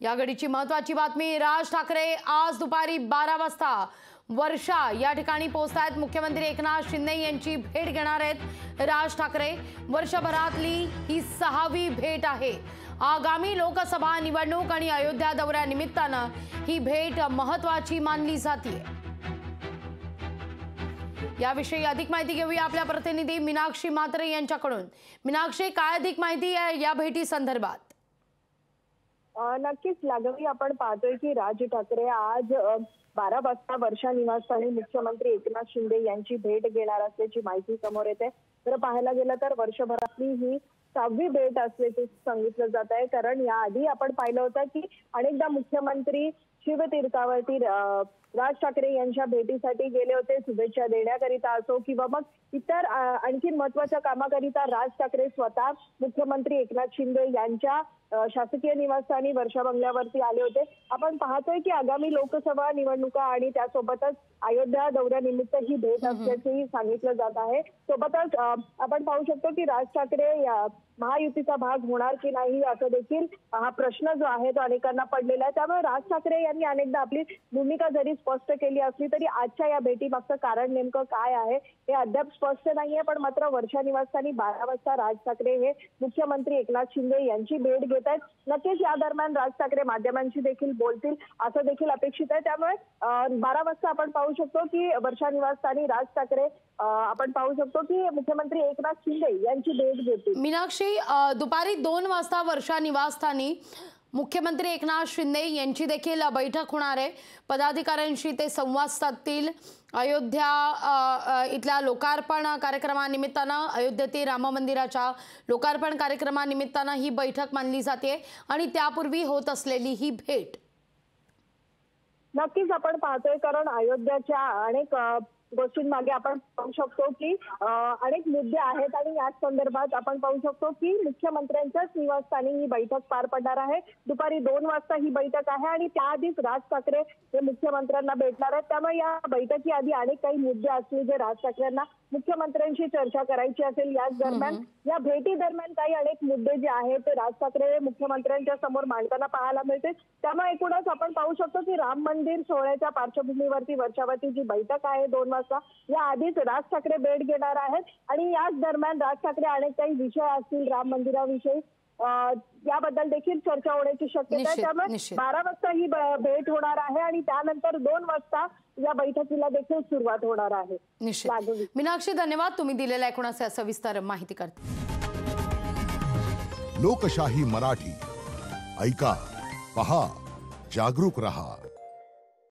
या घडीची महत्त्वाची बातमी। राज ठाकरे आज दुपारी 12 वाजता वर्षा या ठिकाणी पोहोचतायत। मुख्यमंत्री एकनाथ शिंदे यांची भेट घेणार आहेत राज ठाकरे। वर्षभरातली ही 6वी भेट आहे। आगामी लोकसभा निवडणूक आणि अयोध्या दौऱ्यानिमित्तानं ही भेट महत्त्वाची मानली जाते। याविषयी अधिक माहिती घेऊया आपल्या प्रतिनिधी मीनाक्षी म्हात्रे यांच्याकडून। मीनाक्षी, काय अधिक माहिती आहे या भेटी संदर्भात? नक्कीच लागवी आपण पाहतोय की राज ठाकरे आज 12 वाजता वर्षा निवासस्थानी मुख्यमंत्री एकनाथ शिंदे यांची भेट घेणार असल्याची माहिती समोर येते। तर पाहायला गेलं तर वर्षभरातली ही 6वी भेट असल्याचे सांगितलं जात आहे। कारण याआधी आपण पाहिलं होतं की अनेकदा मुख्यमंत्री शिवतीर्थावरती राज ठाकरे यांच्या भेटीसाठी गेले होते, शुभेच्छा देण्याकरिता असो किंवा मग इतर आणखी महत्त्वाच्या कामाकरिता राज ठाकरे स्वतः मुख्यमंत्री एकनाथ शिंदे यांच्या शासकीय निवासस्थानी वर्षा बंगल्यावरती आले होते। आपण पाहतोय की आगामी लोकसभा निवडणुका आणि त्यासोबतच अयोध्या दौऱ्यानिमित्त ही भेट असल्याचंही सांगितलं जात आहे। सोबतच आपण पाहू शकतो की राज ठाकरे या महायुतीचा भाग होणार की नाही असं देखील हा प्रश्न जो आहे तो अनेकांना पडलेला आहे। त्यामुळे राज ठाकरे यांनी अनेकदा आपली भूमिका जरी स्पष्ट केली असली तरी आजच्या या भेटीमागचं कारण नेमकं काय आहे हे अद्याप स्पष्ट नाहीये। पण मात्र वर्षा निवासस्थानी 12 वाजता राज ठाकरे हे मुख्यमंत्री एकनाथ शिंदे यांची भेट घेत आहेत। नक्कीच या दरम्यान राज ठाकरे माध्यमांशी देखील बोलतील असं देखील अपेक्षित आहे। त्यामुळे 12 वाजता आपण पाहू शकतो की वर्षा निवासस्थानी राज ठाकरे आपण पाहू शकतो की मुख्यमंत्री एकनाथ शिंदे यांची भेट घेतील। मीनाक्षी, दुपारी 2 वाजता वर्षा निवासस्थानी मुख्यमंत्री एकनाथ शिंदे यांची देखील बैठक होणार आहे। पदाधिकाऱ्यांशी ते संवाद साधतील। अयोध्या इथल्या लोकार्पण कार्यक्रमानिमित्तानं, अयोध्येतील राम मंदिराच्या लोकार्पण कार्यक्रमानिमित्तानं ही बैठक मानली जाते आणि त्यापूर्वी होत असलेली ही भेट। नक्कीच आपण पाहतोय कारण अयोध्याच्या अनेक गोष्टींमागे आपण पाहू शकतो की अनेक मुद्दे आहेत आणि याच संदर्भात आपण पाहू शकतो की मुख्यमंत्र्यांच्याच निवासस्थानी ही बैठक पार पडणार आहे। दुपारी 2 वाजता ही बैठक आहे आणि त्याआधीच राज ठाकरे हे मुख्यमंत्र्यांना भेटणार आहेत। त्यामुळे या बैठकीआधी अनेक काही मुद्दे असतील जे राज ठाकरेंना मुख्यमंत्र्यांशी चर्चा करायची असेल। याच दरम्यान या भेटी दरम्यान काही अनेक मुद्दे जे आहेत ते राज ठाकरे मुख्यमंत्र्यांच्या समोर मांडताना पाहायला मिळते। त्यामुळे एकूणच आपण पाहू शकतो की राम मंदिर सोहळ्याच्या पार्श्वभूमीवरती वर्षावरती जी बैठक आहे 2 वाजता या आधीच राज ठाकरे भेट घेणार आहेत आणि याच दरम्यान राज ठाकरे अनेक काही विषय असतील राम मंदिराविषयी याबद्दल देखील चर्चा होण्याची शक्यता आहे। त्यामुळे 12 वाजता ही भेट होणार आहे आणि त्यानंतर 2 वाजता या बैठकीला देखील सुरुवात होणार आहे। मीनाक्षी, धन्यवाद तुम्ही दिलेल्या एकूणाचे सविस्तर माहिती करते। लोकशाही मराठी ऐका, पहा, जागरूक रहा।